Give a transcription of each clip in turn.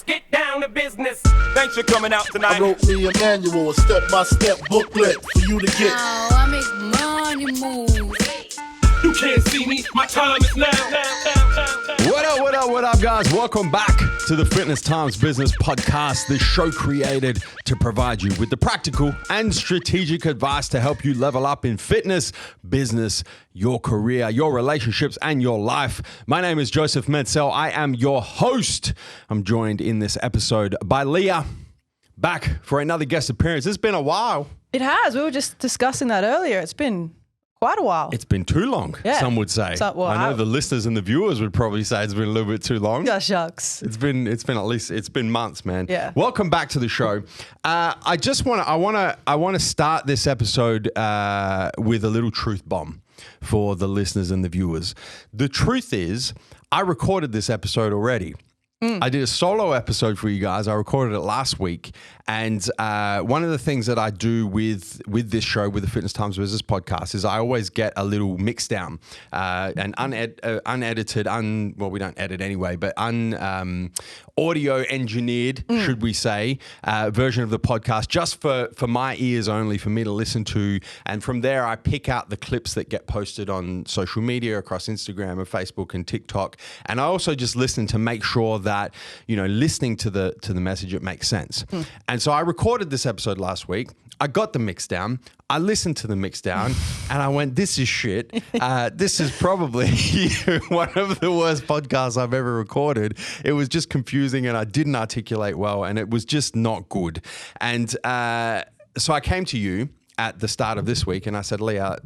get down to business. Thanks for coming out tonight. I wrote me a manual, a step-by-step booklet for you to get. Oh, I make money moves. You can't see me, my time is now. What up, guys? Welcome back to the Fitness Times Business Podcast, the show created to provide you with the practical and strategic advice to help you level up in fitness, business, your career, your relationships, and your life. My name is Joseph Mencel. I am your host. I'm joined in this episode by Leah, back for another guest appearance. It's been a while. It has. We were just discussing that earlier. It's been quite a while. It's been too long, Yeah. some would say. So, well, I know the listeners and the viewers would probably say it's been a little bit too long. Yeah, shucks. It's been months, man. Yeah. Welcome back to the show. I want to start this episode with a little truth bomb for the listeners and the viewers. The truth is, I recorded this episode already. I did a solo episode for you guys. I recorded it last week. And one of the things that I do with this show, with the Fitness Times Business Podcast, is I always get a little mix down, an unedited, well, we don't edit anyway, but audio engineered, should we say, version of the podcast just for my ears only, for me to listen to. And from there, I pick out the clips that get posted on social media across Instagram and Facebook and TikTok. And I also just listen to make sure that, listening to the message, it makes sense. And so I recorded this episode last week. I got the mix down. I listened to the mix down and I went, this is shit. This is probably one of the worst podcasts I've ever recorded. It was just confusing and I didn't articulate well and it was just not good. And so I came to you at the start of this week and I said, Leah,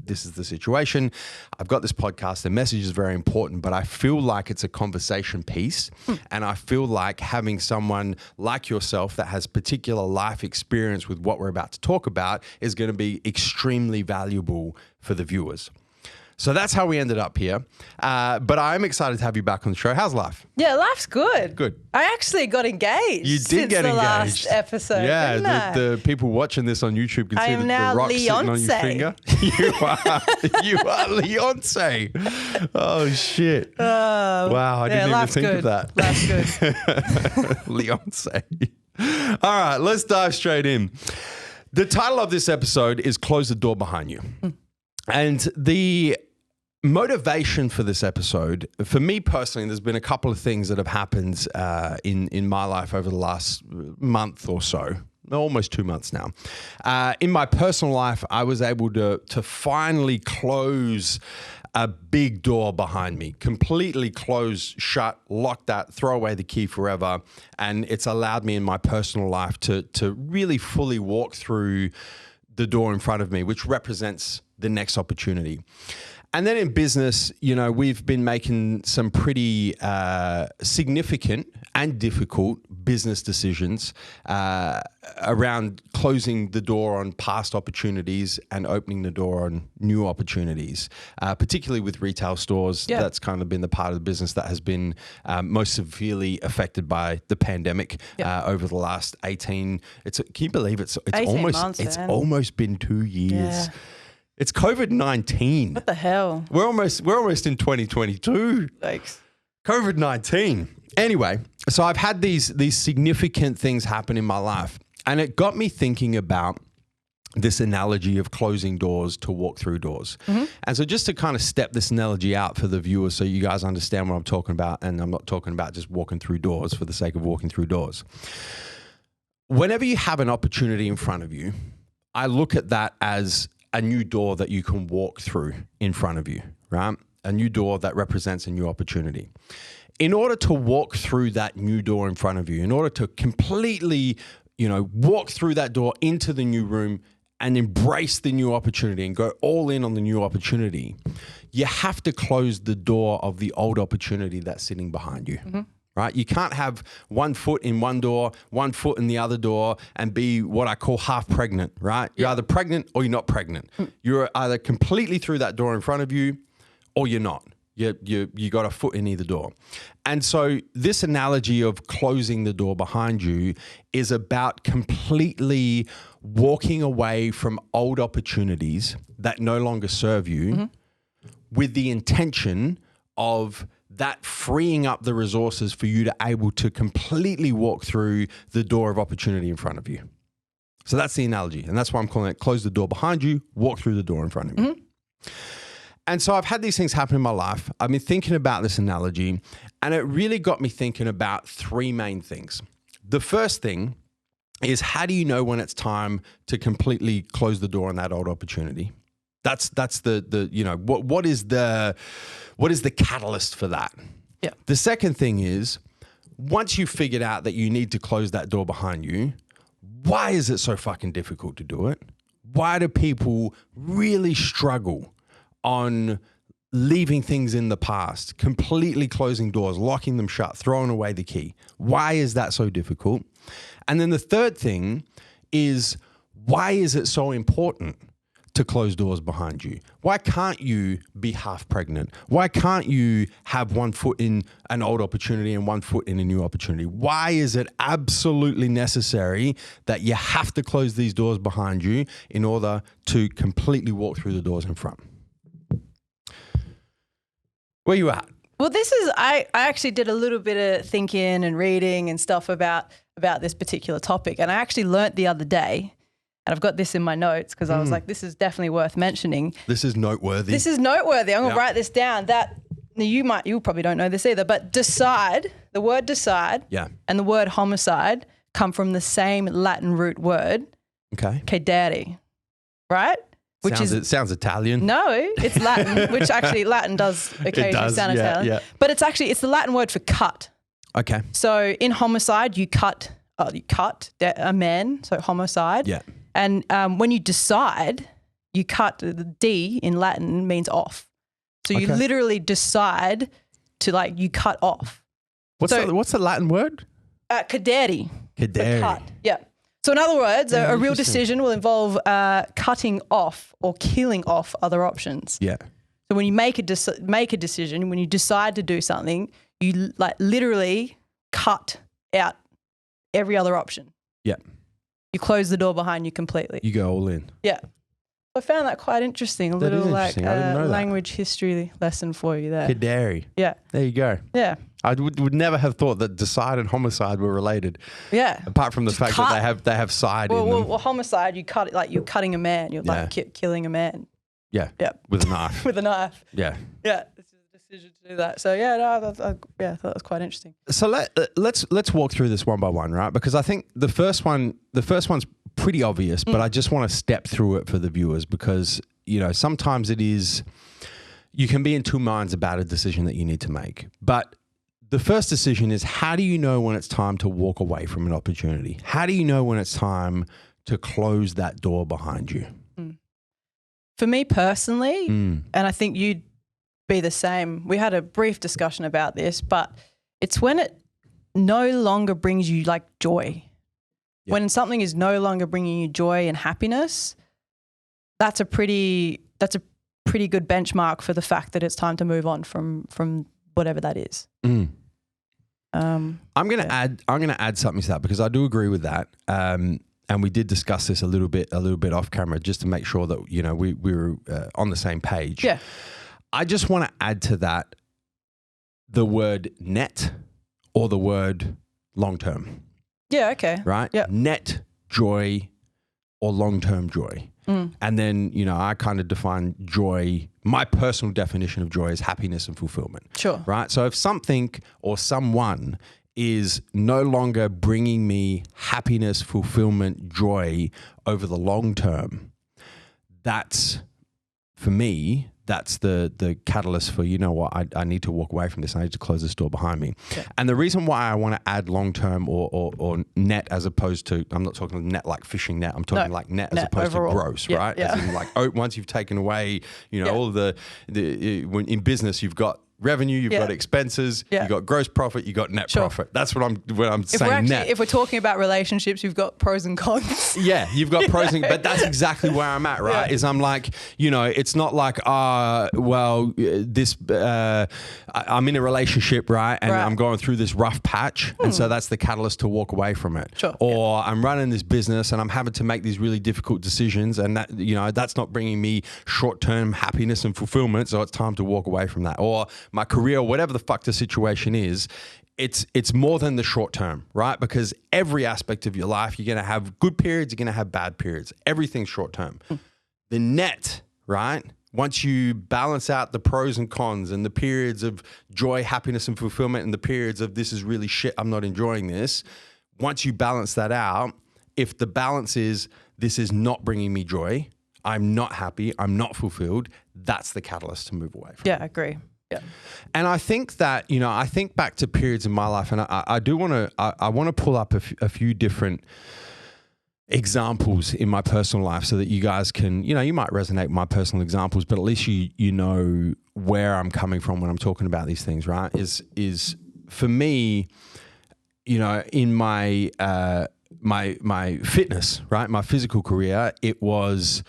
this is the situation. I've got this podcast. The message is very important, but I feel like it's a conversation piece. And I feel like having someone like yourself that has particular life experience with what we're about to talk about is going to be extremely valuable for the viewers. So that's how we ended up here. But I'm excited to have you back on the show. How's life? Yeah, life's good. Good. I actually got engaged. You did get the engaged. Last episode. Yeah, didn't I? the people watching this on YouTube can I see am the now rock sitting on your Leonce. finger. You are Leonce. Oh shit! Wow, I didn't even think of that. Life's good. Leonce. All right, let's dive straight in. The title of this episode is "Close the Door Behind You," and the motivation for this episode, for me personally, there's been a couple of things that have happened in my life over the last month or so, almost 2 months now. In my personal life, I was able to finally close a big door behind me, completely close, shut, lock that, throw away the key forever. And it's allowed me in my personal life to really fully walk through the door in front of me, which represents the next opportunity. And then in business, we've been making some pretty significant and difficult business decisions around closing the door on past opportunities and opening the door on new opportunities, particularly with retail stores. Yeah. That's kind of been the part of the business that has been most severely affected by the pandemic over the last 18. Can you believe it's 18 months, it's man. almost been 2 years. Yeah. It's COVID-19. What the hell? We're almost in 2022. Thanks. COVID-19. Anyway, so I've had these significant things happen in my life, and it got me thinking about this analogy of closing doors to walk through doors. And so just to kind of step this analogy out for the viewers so you guys understand what I'm talking about, and I'm not talking about just walking through doors for the sake of walking through doors. Whenever you have an opportunity in front of you, I look at that as a new door that you can walk through in front of you, right? A new door that represents a new opportunity. In order to walk through that new door in front of you, in order to completely, walk through that door into the new room and embrace the new opportunity and go all in on the new opportunity, you have to close the door of the old opportunity that's sitting behind you. Right? You can't have 1 foot in one door, 1 foot in the other door, and be what I call half pregnant, right? You're either pregnant or you're not pregnant. You're either completely through that door in front of you or you're not. You got a foot in either door. And so this analogy of closing the door behind you is about completely walking away from old opportunities that no longer serve you with the intention of that freeing up the resources for you to able to completely walk through the door of opportunity in front of you. So that's the analogy. And that's why I'm calling it close the door behind you, walk through the door in front of you. And so I've had these things happen in my life. I've been thinking about this analogy, and it really got me thinking about three main things. The first thing is, how do you know when it's time to completely close the door on that old opportunity? That's the you know, what is the catalyst for that? Yeah. The second thing is, once you've figured out that you need to close that door behind you, why is it so fucking difficult to do it? Why do people really struggle on leaving things in the past, completely closing doors, locking them shut, throwing away the key? Why is that so difficult? And then the third thing is, why is it so important to close doors behind you? Why can't you be half pregnant? Why can't you have 1 foot in an old opportunity and 1 foot in a new opportunity? Why is it absolutely necessary that you have to close these doors behind you in order to completely walk through the doors in front? Where you at? Well, this is, I actually did a little bit of thinking and reading and stuff about this particular topic. And I actually learnt the other day, and I've got this in my notes because I was like, this is definitely worth mentioning. This is noteworthy. This is noteworthy. I'm going to write this down. That you probably don't know this either, but decide, the word decide and the word homicide come from the same Latin root word. Okay. Cedere, right? It sounds Italian. No, it's Latin, which actually Latin does occasionally sound Italian. Yeah. But it's the Latin word for cut. Okay. So in homicide, you cut a man, so homicide. Yeah. And when you decide, you cut, the D in Latin means off. So you literally decide to you cut off. What's the Latin word? Cedere. Cedere. Cut. Yeah. So in other words, a real decision will involve cutting off or killing off other options. Yeah. So when you make a decision, when you decide to do something, you literally cut out every other option. Yeah. You close the door behind you completely. You go all in. Yeah. I found that quite interesting. A That is little interesting. I didn't know that. language history lesson for you there. Cedere. Yeah. There you go. Yeah. I would never have thought that decide and homicide were related. Yeah. Apart from the fact that they have side in them. Well, homicide, you cut it you're cutting a man. You're killing a man. Yeah. Yeah. With a knife. With a knife. Yeah. Yeah. This is a decision to do that. So I thought that was quite interesting. So let's walk through this one by one, right? Because I think the first one's pretty obvious, but I just want to step through it for the viewers because, sometimes you can be in two minds about a decision that you need to make. But the first decision is, how do you know when it's time to walk away from an opportunity? How do you know when it's time to close that door behind you? For me personally, and I think you'd be the same, we had a brief discussion about this, but it's when it no longer brings you joy. Yeah. When something is no longer bringing you joy and happiness, that's a pretty good benchmark for the fact that it's time to move on from whatever that is. I'm gonna add something to that because I do agree with that. And we did discuss this a little bit off camera just to make sure that we were on the same page. Yeah. I just want to add to that the word net or the word long term. Yeah. Okay. Right. Yeah. Net joy or long term joy. And then I kind of define joy. My personal definition of joy is happiness and fulfillment. Sure. Right. So if something or someone is no longer bringing me happiness, fulfillment, joy over the long term, that's, for me, that's the catalyst for, I need to walk away from this. I need to close this door behind me. Okay. And the reason why I want to add long-term or net as opposed to, I'm not talking net like fishing net, I'm talking net as opposed overall. To gross, yeah, right? Yeah. As in once you've taken away, all of when in business, you've got revenue, you've got expenses, you've got gross profit, you've got net profit. That's what I'm saying net. If we're talking about relationships, you've got pros and cons. Yeah, you've got pros and but that's exactly where I'm at, right? Yeah. Is I'm like, it's not like, I'm in a relationship, right? And I'm going through this rough patch. And so that's the catalyst to walk away from it. Sure. Or I'm running this business and I'm having to make these really difficult decisions and that, that's not bringing me short-term happiness and fulfillment. So it's time to walk away from that. Or my career, whatever the fuck the situation is, it's more than the short term, right? Because every aspect of your life, you're going to have good periods, you're going to have bad periods. Everything's short term. The net, right? Once you balance out the pros and cons and the periods of joy, happiness, and fulfillment and the periods of this is really shit, I'm not enjoying this. Once you balance that out, if the balance is this is not bringing me joy, I'm not happy, I'm not fulfilled, that's the catalyst to move away from. Yeah, I agree. Yeah. And I think that, I think back to periods in my life, and I do want to, I want to pull up a few different examples in my personal life so that you guys can, you might resonate with my personal examples, but at least you know where I'm coming from when I'm talking about these things, right? Is for me, in my my fitness, right? My physical career, it was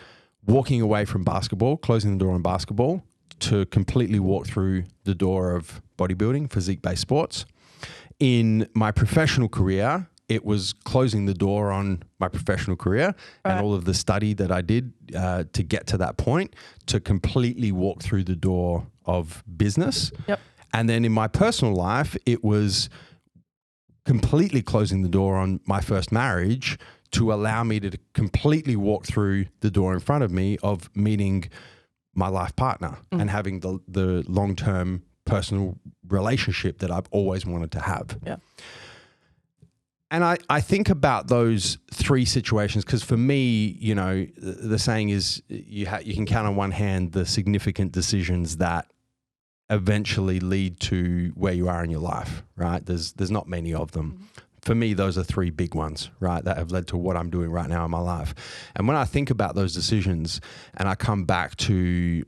walking away from basketball, closing the door on basketball to completely walk through the door of bodybuilding, physique-based sports. In my professional career, it was closing the door on my professional career and all of the study that I did to get to that point, to completely walk through the door of business. Yep. And then in my personal life, it was completely closing the door on my first marriage to allow me to completely walk through the door in front of me of meeting my life partner and having the long-term personal relationship that I've always wanted to have. Yeah. And I think about those three situations because for me, the saying is you can count on one hand the significant decisions that eventually lead to where you are in your life, right? There's not many of them. Mm-hmm. For me, those are three big ones, right, that have led to what I'm doing right now in my life. And when I think about those decisions and I come back to,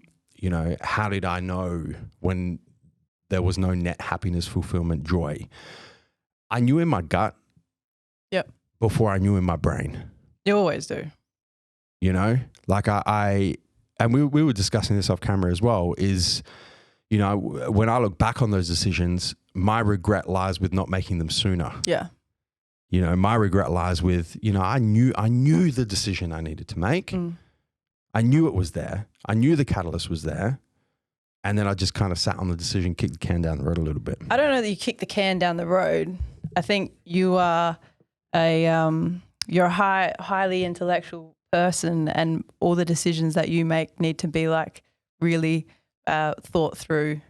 how did I know when there was no net happiness, fulfillment, joy? I knew in my gut. Yep. Before I knew in my brain. You always do. Like and we were discussing this off camera as well, is, when I look back on those decisions, my regret lies with not making them sooner. Yeah. My regret lies with, I knew the decision I needed to make. I knew it was there. I knew the catalyst was there. And then I just kind of sat on the decision, kicked the can down the road a little bit. I don't know that you kick the can down the road. I think you are you're a highly intellectual person, and all the decisions that you make need to be like really thought through.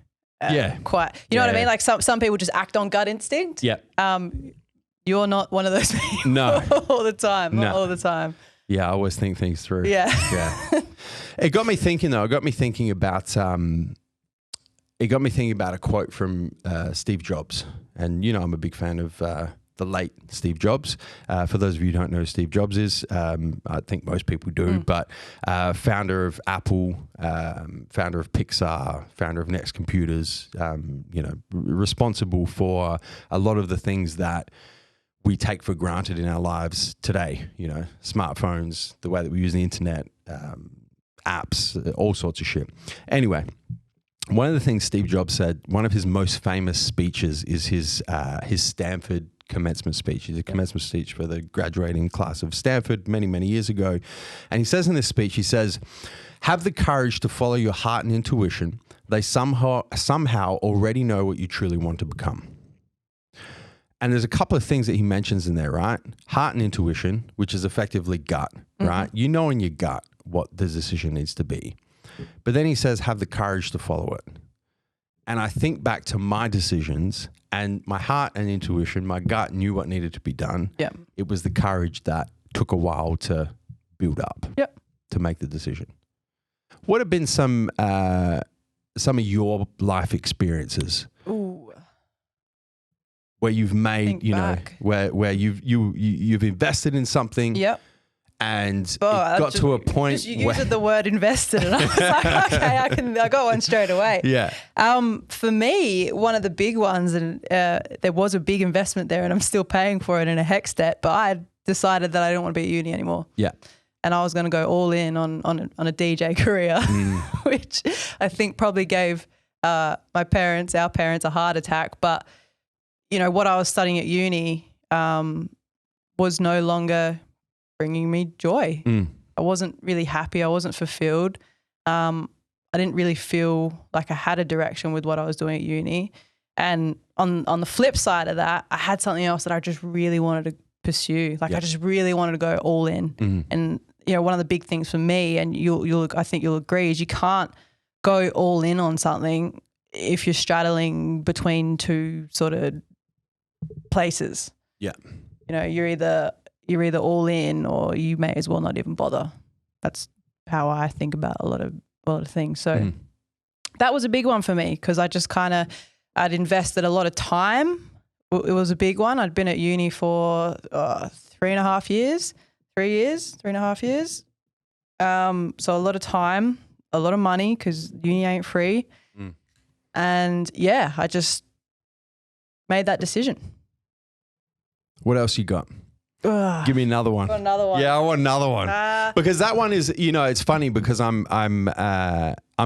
Quite, you know what I mean? Like some people just act on gut instinct. Yeah. You're not one of those people. No. all the time. Not all the time. Yeah, I always think things through. Yeah. Yeah. It got me thinking though. It got me thinking about a quote from Steve Jobs, and I'm a big fan of the late Steve Jobs. For those of you who don't know who Steve Jobs is, I think most people do, but founder of Apple, founder of Pixar, founder of Next Computers, responsible for a lot of the things that we take for granted in our lives today, smartphones, the way that we use the internet, apps, all sorts of shit. Anyway, one of the things Steve Jobs said, one of his most famous speeches is his Stanford commencement speech. He's a commencement speech for the graduating class of Stanford many, many years ago. And he says in this speech, he says, have the courage to follow your heart and intuition. They somehow already know what you truly want to become. And there's a couple of things that he mentions in there, right? Heart and intuition, which is effectively gut, right? You know in your gut what the decision needs to be. But then he says, have the courage to follow it. And I think back to my decisions, and my heart and intuition, my gut knew what needed to be done. Yeah. It was the courage that took a while to build up to make the decision. What have been some of your life experiences? Ooh. Where you've made, where you've invested in something. Yep. And it got to a point you where used the word invested, and I was like, okay, I got one straight away. Yeah. For me, one of the big ones, and there was a big investment there, and I'm still paying for it in a HEX debt, but I decided that I didn't want to be at uni anymore. Yeah. And I was going to go all in on a DJ career, which I think probably gave our parents a heart attack. But what I was studying at uni was no longer bringing me joy. I wasn't really happy. I wasn't fulfilled. I I didn't really feel like I had a direction with what I was doing at uni. And on the flip side of that, I had something else that I just really wanted to pursue. Like I just really wanted to go all in. And one of the big things for me, and I think you'll agree, is you can't go all in on something if you're straddling between two sort of places. Yeah. You're either all in, or you may as well not even bother. That's how I think about a lot of things. So that was a big one for me, because I just I'd invested a lot of time. It was a big one. I'd been at uni for 3.5 years, 3.5 years. So a lot of time, a lot of money, because uni ain't free. And yeah, I just made that decision. What else you got? Ugh. Give me another one. Got another one. Yeah, I want another one. Because that one is, it's funny because I'm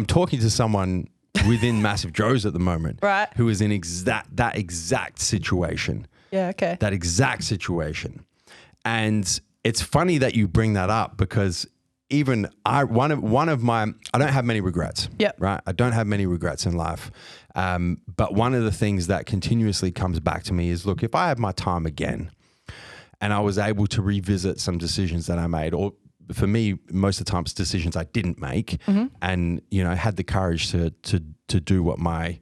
talking to someone within Massive Joe's at the moment, Right. who is in that exact situation. Yeah, okay. That exact situation. And it's funny that you bring that up, because even I don't have many regrets. Yep. Right. I don't have many regrets in life. But one of the things that continuously comes back to me is, look, if I had my time again and I was able to revisit some decisions that I made, or for me, most of the times decisions I didn't make, and, had the courage to do what my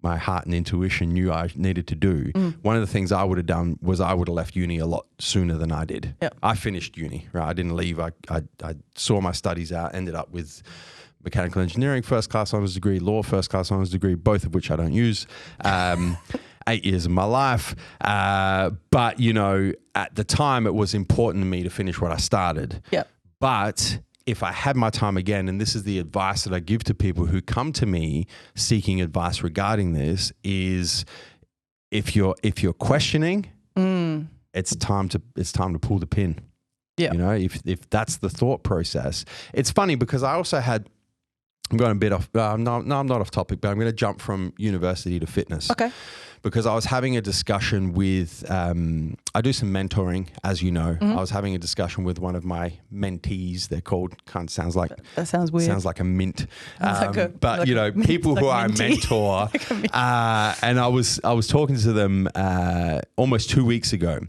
heart and intuition knew I needed to do. One of the things I would have done was I would have left uni a lot sooner than I did. Yep. I finished uni, right? I didn't leave. I saw my studies out, ended up with mechanical engineering, first class honors degree, law, first class honors degree, both of which I don't use. 8 years of my life. But, at the time it was important to me to finish what I started. Yep. But if I had my time again, and this is the advice that I give to people who come to me seeking advice regarding this, is if you're questioning, it's time to pull the pin. Yeah. If that's the thought process. It's funny because I also had, I'm going a bit off, no, I'm not off topic, but I'm going to jump from university to fitness. Okay. Because I was having a discussion with, I do some mentoring, as you know. I was having a discussion with one of my mentees. They're called, sounds like That sounds weird. Sounds like a mint. But people who I minty. mentor, and I was talking to them almost 2 weeks ago,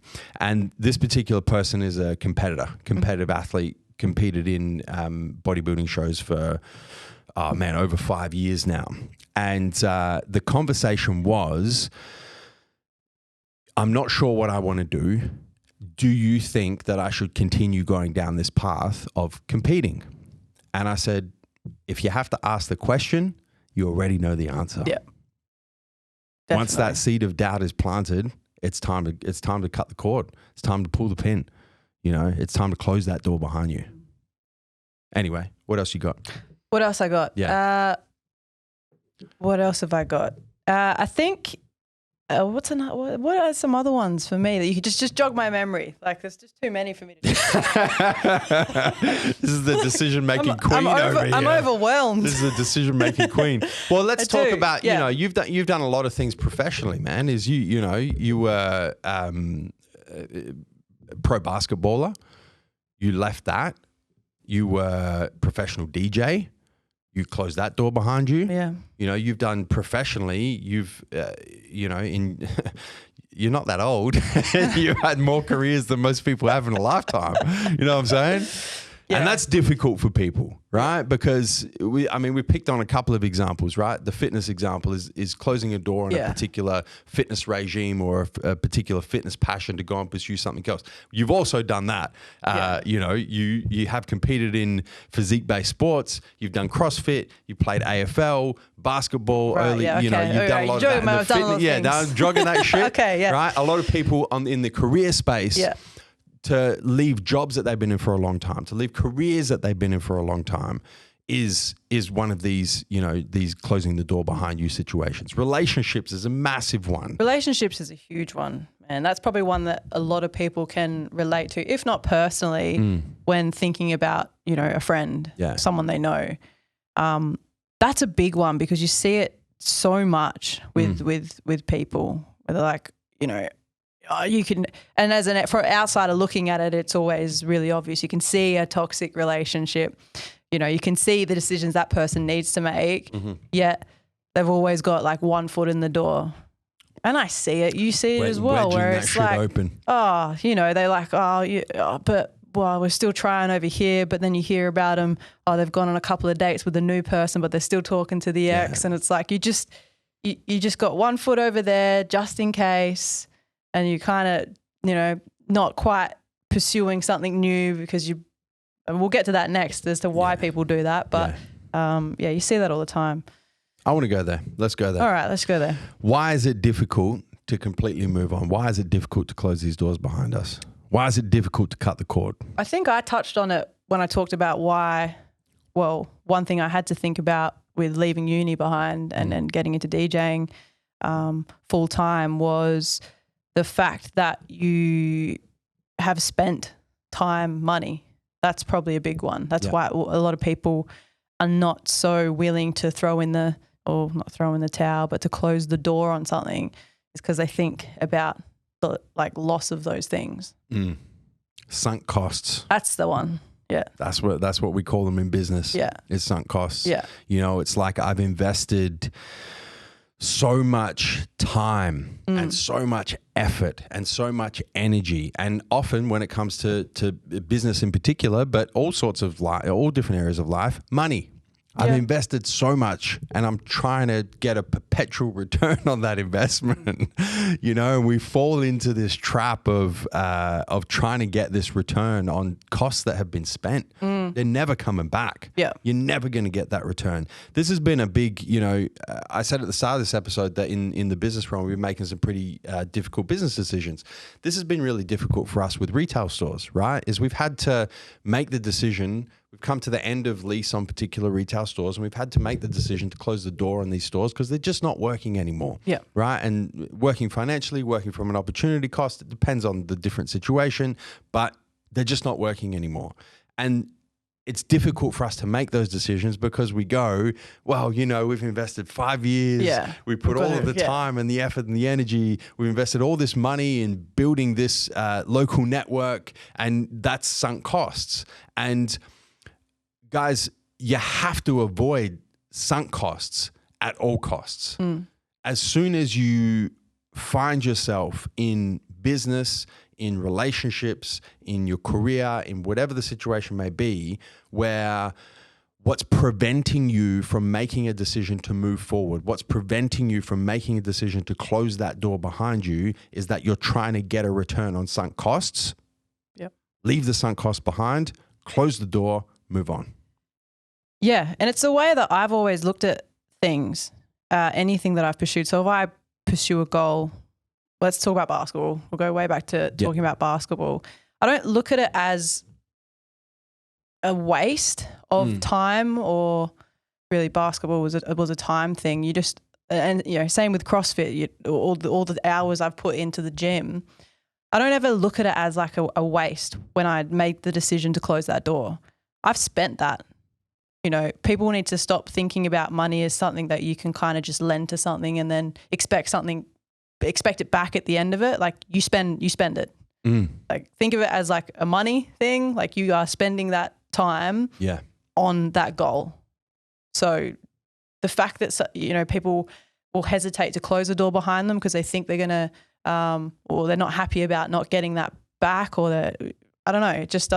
and this particular person is a competitive athlete, competed in bodybuilding shows for over 5 years now. And the conversation was, I'm not sure what I want to do. Do you think that I should continue going down this path of competing? And I said, if you have to ask the question, you already know the answer. Yeah. Once that seed of doubt is planted, it's time to cut the cord. It's time to pull the pin. It's time to close that door behind you. Anyway, what else you got? What else I got? Yeah. What else have I got? I think, what are some other ones for me that you could just jog my memory? Like, there's just too many for me to do. This is the decision-making queen over here. I'm overwhelmed. This is the decision-making queen. Well, let's talk about, yeah. you've done a lot of things professionally, man. You were pro basketballer. You left that. You were professional DJ. You closed that door behind you. Yeah. You've done professionally. You've, you're not that old. You've had more careers than most people have in a lifetime. You know what I'm saying? Yeah. And that's difficult for people, right? Because we picked on a couple of examples, right? The fitness example is closing a door on a particular fitness regime or a particular fitness passion to go and pursue something else. You've also done that. You have competed in physique-based sports. You've done CrossFit. You played AFL, basketball. Right, you've done a lot of that. I've done a lot of things. I'm jogging that shit. Okay, yeah. Right? A lot of people in the career space. Yeah. To leave jobs that they've been in for a long time, to leave careers that they've been in for a long time is one of these, these closing the door behind you situations. Relationships is a massive one. Relationships is a huge one. And that's probably one that a lot of people can relate to, if not personally, when thinking about, a friend, someone they know. That's a big one because you see it so much with people where they're like, you can, and for an outsider looking at it, it's always really obvious. You can see a toxic relationship. you know, you can see the decisions that person needs to make, Mm-hmm. yet they've always got like one foot in the door. And I see it. You see it as well, where Wedging that it's shit like, open. oh, you know, they're like, but well, we're still trying over here. But then you hear about them, they've gone on a couple of dates with a new person, but they're still talking to the ex. And it's like, you just got one foot over there just in case. And you kind of, you know, not quite pursuing something new because and we'll get to that next as to why people do that. But you see that all the time. I want to go there. Let's go there. All right, let's go there. Why is it difficult to completely move on? Why is it difficult to close these doors behind us? Why is it difficult to cut the cord? I think I touched on it when I talked about one thing I had to think about with leaving uni behind and then getting into DJing full time was the fact that you have spent time, money. That's probably a big one. That's why a lot of people are not so willing to not throw in the towel, but to close the door on something is because they think about the loss of those things. Sunk costs. That's the one. Yeah. That's what we call them in business. Yeah. Is sunk costs. Yeah. You know, it's like I've invested so much time and so much effort and so much energy, and often when it comes to business in particular, but all sorts of all different areas of life, money. I've invested so much and I'm trying to get a perpetual return on that investment. You know, we fall into this trap of trying to get this return on costs that have been spent. They're never coming back. Yeah. You're never going to get that return. This has been a big, you know, I said at the start of this episode that in the business realm, we're making some pretty difficult business decisions. This has been really difficult for us with retail stores, right? Is we've had to make the decision. We've come to the end of lease on particular retail stores and we've had to make the decision to close the door on these stores because they're just not working anymore. Yeah. Right. And working financially, working from an opportunity cost, it depends on the different situation, but they're just not working anymore. And it's difficult for us to make those decisions because we go, well, you know, we've invested 5 years. Yeah. We put all of the time and the effort and the energy. We've invested all this money in building this local network, and that's sunk costs. And guys, you have to avoid sunk costs at all costs. As soon as you find yourself in business, in relationships, in your career, in whatever the situation may be, where what's preventing you from making a decision to move forward, what's preventing you from making a decision to close that door behind you is that you're trying to get a return on sunk costs. Yep. Leave the sunk costs behind, close the door, move on. Yeah, and it's a way that I've always looked at things, anything that I've pursued. So if I pursue a goal, let's talk about basketball. We'll go way back to talking about basketball. I don't look at it as a waste of time, or really basketball was a time thing. You just, and you know, same with CrossFit, all the hours I've put into the gym. I don't ever look at it as like a waste when I made the decision to close that door. I've spent that. You know, people need to stop thinking about money as something that you can kind of just lend to something and then expect it back at the end of it. Like you spend it. Like think of it as like a money thing. Like you are spending that time on that goal. So the fact that, you know, people will hesitate to close the door behind them because they think they're going to, or they're not happy about not getting that back, or I don't know, it's just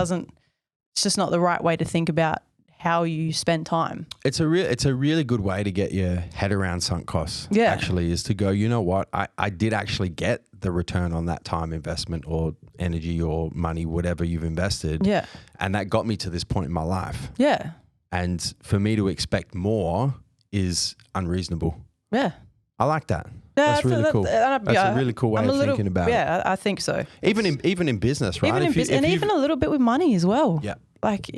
not the right way to think about how you spend time. It's a really good way to get your head around sunk costs. Yeah. Actually, is to go, you know what, I did actually get the return on that time investment or energy or money, whatever you've invested. Yeah. And that got me to this point in my life. Yeah. And for me to expect more is unreasonable. Yeah. I like that. Yeah, that's really cool. That's a really cool way of thinking about it. Yeah, I think so. Even in business, right? Even a little bit with money as well. Yeah. Like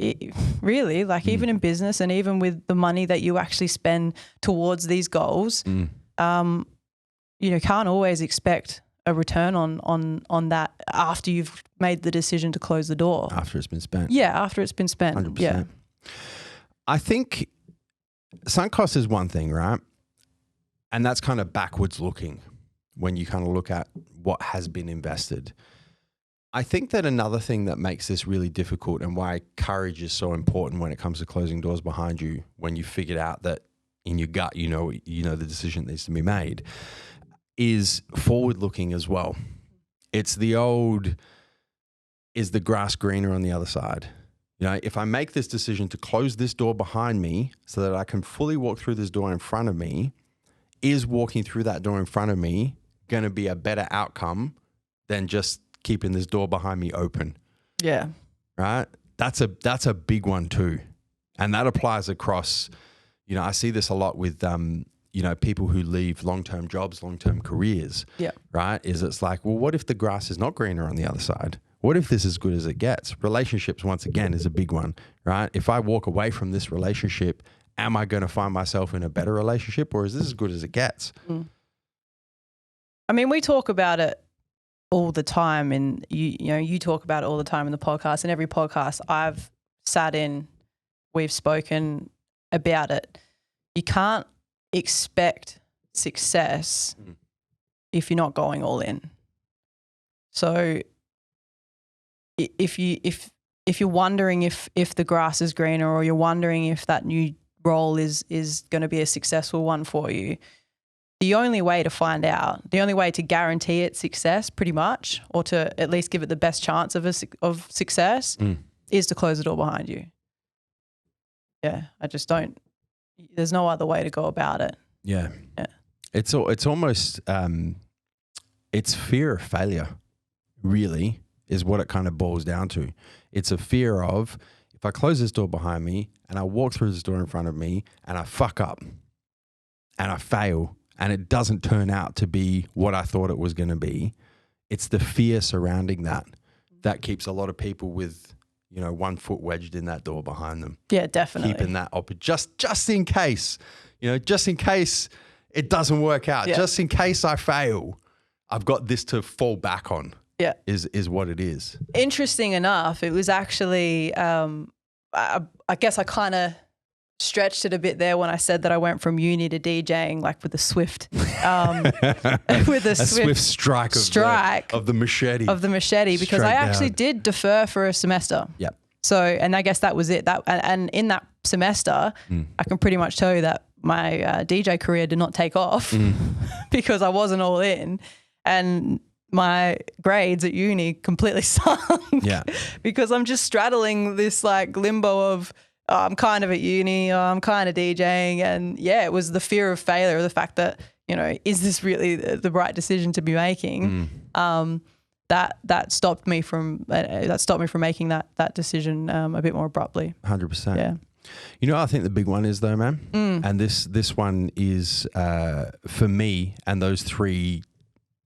really, like even in business and even with the money that you actually spend towards these goals, you know, can't always expect a return on that after you've made the decision to close the door. After it's been spent. Yeah, after it's been spent. 100%. Yeah. I think sunk cost is one thing, right? And that's kind of backwards looking when you kind of look at what has been invested. I think that another thing that makes this really difficult and why courage is so important when it comes to closing doors behind you, when you figured out that in your gut, you know the decision needs to be made, is forward looking as well. It's the old, is the grass greener on the other side? You know, if I make this decision to close this door behind me so that I can fully walk through this door in front of me, is walking through that door in front of me going to be a better outcome than just keeping this door behind me open? Yeah. Right? That's a big one too. And that applies across, you know, I see this a lot with, you know, people who leave long-term jobs, long-term careers. Yeah. Right? It's like, well, what if the grass is not greener on the other side? What if this is as good as it gets? Relationships, once again, is a big one, right? If I walk away from this relationship, am I going to find myself in a better relationship, or is this as good as it gets? I mean, we talk about it all the time, and you talk about it all the time in the podcast, and every podcast I've sat in, we've spoken about it. You can't expect success if you're not going all in. So if you're wondering if the grass is greener, or you're wondering if that new role is going to be a successful one for you, the only way to find out, the only way to guarantee its success pretty much, or to at least give it the best chance of success, is to close the door behind you. Yeah, I just don't, there's no other way to go about it. Yeah. Yeah. It's almost, it's fear of failure, really, is what it kind of boils down to. It's a fear of, if I close this door behind me and I walk through this door in front of me and I fuck up and I fail and it doesn't turn out to be what I thought it was going to be, it's the fear surrounding that keeps a lot of people with, you know, 1 foot wedged in that door behind them. Yeah, definitely. Keeping that just in case, you know, just in case it doesn't work out, just in case I fail, I've got this to fall back on. Yeah. Is what it is. Interesting enough, it was actually, I guess I kind of stretched it a bit there when I said that I went from uni to DJing, like with a swift, with a swift strike of the machete. Because I actually did defer for a semester. Yep. So, and I guess that was it. And in that semester, I can pretty much tell you that my DJ career did not take off because I wasn't all in, and my grades at uni completely sunk. Yeah. Because I'm just straddling this like limbo of, I'm kind of at uni, I'm kind of DJing. And yeah, it was the fear of failure, the fact that, you know, is this really the right decision to be making? That stopped me from making that decision a bit more abruptly. 100%. Yeah. You know, I think the big one is though, man, and this one is for me, and those 3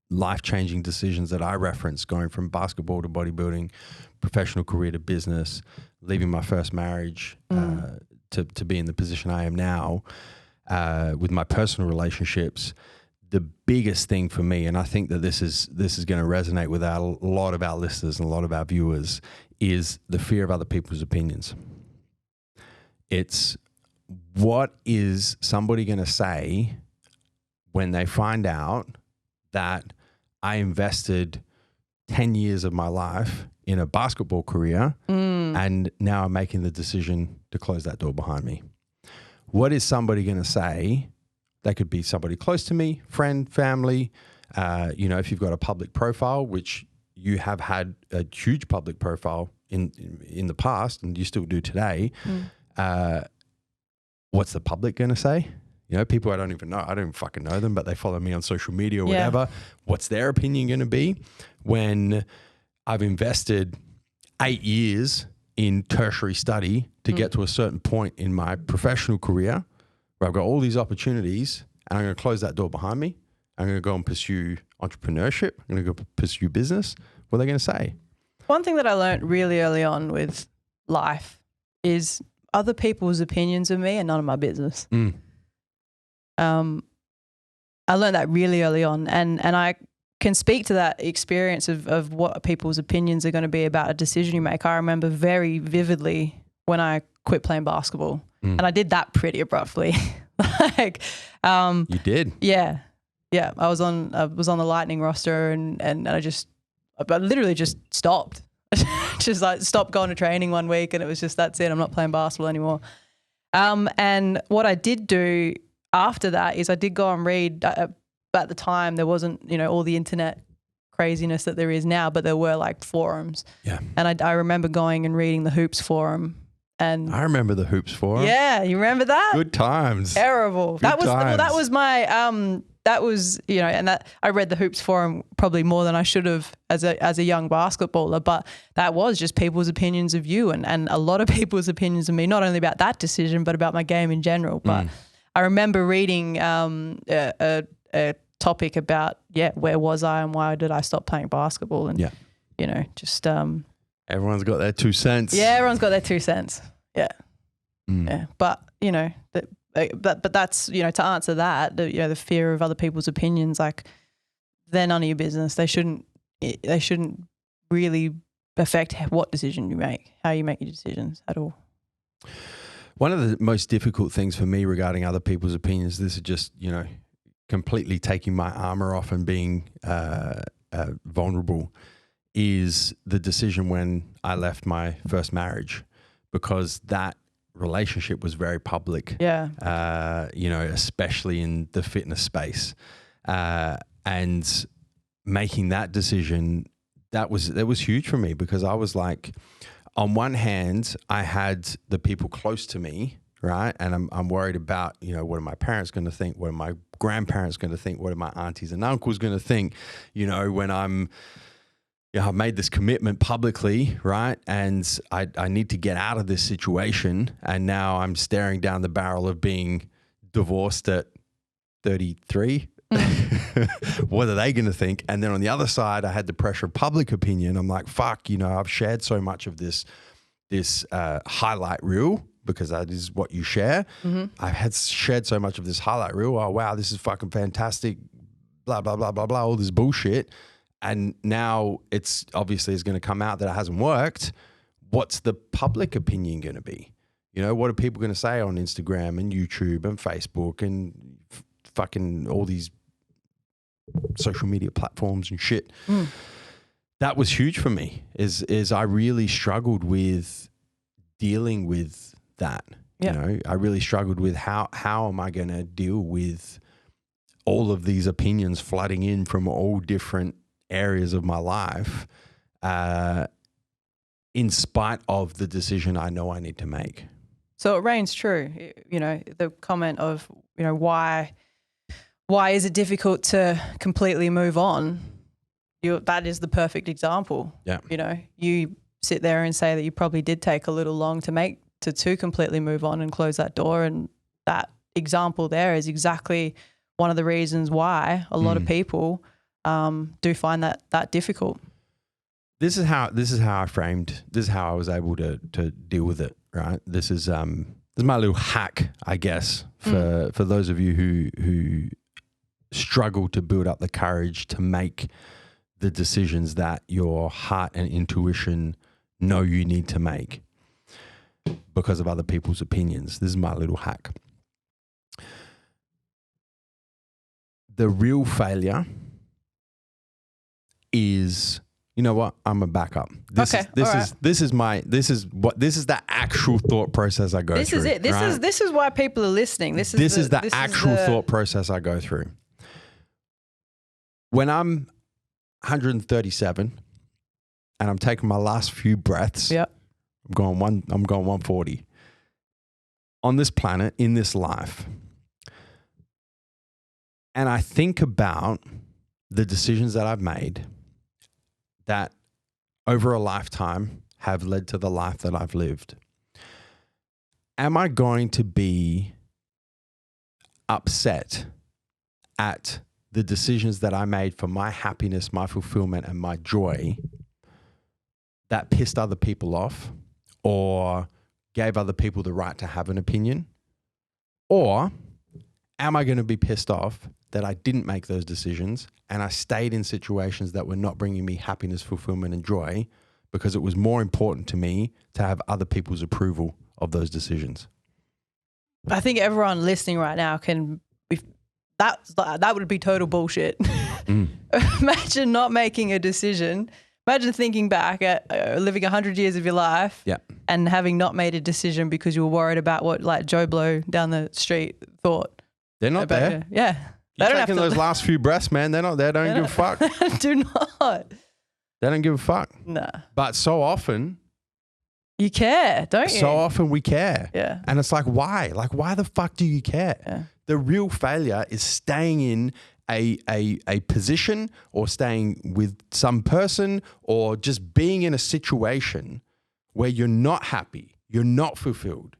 life-changing decisions that I referenced, going from basketball to bodybuilding, professional career to business, leaving my first marriage to be in the position I am now, with my personal relationships. The biggest thing for me, and I think that this is going to resonate with a lot of our listeners and a lot of our viewers, is the fear of other people's opinions. It's, what is somebody going to say when they find out that I invested 10 years of my life in a basketball career and now I'm making the decision to close that door behind me? What is somebody going to say? That could be somebody close to me, friend, family. You know, if you've got a public profile, which you have had a huge public profile in the past and you still do today, what's the public going to say? You know, people I don't even know. I don't even fucking know them, but they follow me on social media or whatever. What's their opinion going to be when I've invested 8 years in tertiary study to get to a certain point in my professional career where I've got all these opportunities and I'm going to close that door behind me? I'm going to go and pursue entrepreneurship. I'm going to go pursue business. What are they going to say? One thing that I learned really early on with life is other people's opinions of me are none of my business. I learned that really early on, and I can speak to that experience of what people's opinions are going to be about a decision you make. I remember very vividly when I quit playing basketball, and I did that pretty abruptly. You did? Yeah. I was on the Lightning roster, and I just I literally just stopped. Just like stopped going to training one week, and it was just, that's it. I'm not playing basketball anymore. And what I did do after that is I did go and read. At the time, there wasn't, all the internet craziness that there is now, but there were like forums. Yeah. And I remember going and reading the Hoops forum. And I remember the Hoops forum. Yeah, you remember that? Good times. Terrible. That was my that was, and that I read the Hoops forum probably more than I should have as a young basketballer, but that was just people's opinions of you and a lot of people's opinions of me, not only about that decision, but about my game in general. But I remember reading a topic about, where was I and why did I stop playing basketball? And, just... everyone's got their 2 cents. Yeah, everyone's got their 2 cents. Yeah. Yeah. But, but that's, to answer that, the fear of other people's opinions, like they're none of your business. They shouldn't really affect what decision you make, how you make your decisions at all. One of the most difficult things for me regarding other people's opinions, this is just, completely taking my armor off and being vulnerable, is the decision when I left my first marriage, because that relationship was very public. Yeah. Especially in the fitness space. And making that decision, that was huge for me, because I was like, on one hand, I had the people close to me, right? And I'm worried about, what are my parents going to think? What are my grandparents going to think? What are my aunties and uncles going to think? When I've made this commitment publicly, right? And I need to get out of this situation. And now I'm staring down the barrel of being divorced at 33. What are they going to think? And then on the other side, I had the pressure of public opinion. I'm like, fuck, I've shared so much of this highlight reel, because that is what you share. Mm-hmm. I've shared so much of this highlight reel. Oh, wow, this is fucking fantastic. Blah, blah, blah, blah, blah, all this bullshit. And now it's obviously is going to come out that it hasn't worked. What's the public opinion going to be? What are people going to say on Instagram and YouTube and Facebook and fucking all these social media platforms and shit? That was huge for me, is I really struggled with dealing with that. Yeah. I really struggled with how am I going to deal with all of these opinions flooding in from all different areas of my life, in spite of the decision I know I need to make. So it reigns true, the comment of, why is it difficult to completely move on? That is the perfect example. Yeah. You sit there and say that you probably did take a little long to completely move on and close that door. And that example there is exactly one of the reasons why a lot of people do find that difficult. This is how I was able to deal with it, right? This is my little hack, I guess, for those of you who struggle to build up the courage to make the decisions that your heart and intuition know you need to make because of other people's opinions. This is my little hack. The real failure is, you know what? I'm a backup. This is the actual thought process I go through. This is it. This is why people are listening. This is the actual thought process I go through. When I'm 137 and I'm taking my last few breaths, I'm going 140 on this planet, in this life. And I think about the decisions that I've made that over a lifetime have led to the life that I've lived. Am I going to be upset at the decisions that I made for my happiness, my fulfillment, and my joy that pissed other people off or gave other people the right to have an opinion? Or am I going to be pissed off that I didn't make those decisions and I stayed in situations that were not bringing me happiness, fulfillment, and joy because it was more important to me to have other people's approval of those decisions? I think everyone listening right now that would be total bullshit. Imagine not making a decision Imagine thinking back at living 100 years of your life Yeah. and having not made a decision because you were worried about what like Joe Blow down the street thought. They're not about there. you. Yeah. You're taking those last few breaths, man. They're not there. Don't give a fuck. Do not. They don't give a fuck. Nah. But so often, You care, don't you? so often we care. Yeah. And it's like, why? Like, why the fuck do you care? Yeah. The real failure is staying in a position or staying with some person or just being in a situation where you're not happy, you're not fulfilled,